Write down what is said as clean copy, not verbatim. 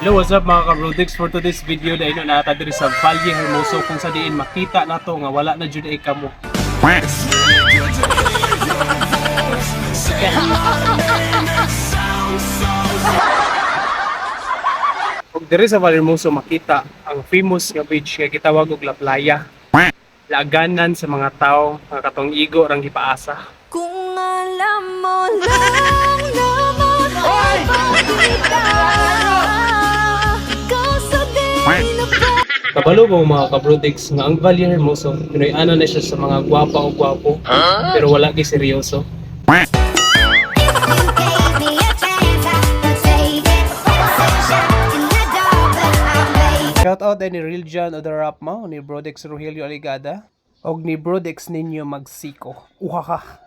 Hello, what's up mga kabrodix? For today's video dahil na nata diri sa Valle Hermoso kung sa diin makita na to nga wala na jud ay kamo. Kung diri sa Valle Hermoso makita ang famous nga beach nga gitawag og La Playa. Laganan sa mga tao nga katong igo rang gipaasa. Kung alam mo lang naman ay bakita ikaw sa din na Kabalo mo mga kabrodix nga ang Valle Hermoso pinoy-ana na siya sa mga gwapa o gwapo pero wala gi seryoso. Shout out din ni Real John o The Rap Mo, ni Brodex Rogelio Aligada, o ni Brodex ninyo Magsiko. Uhaha!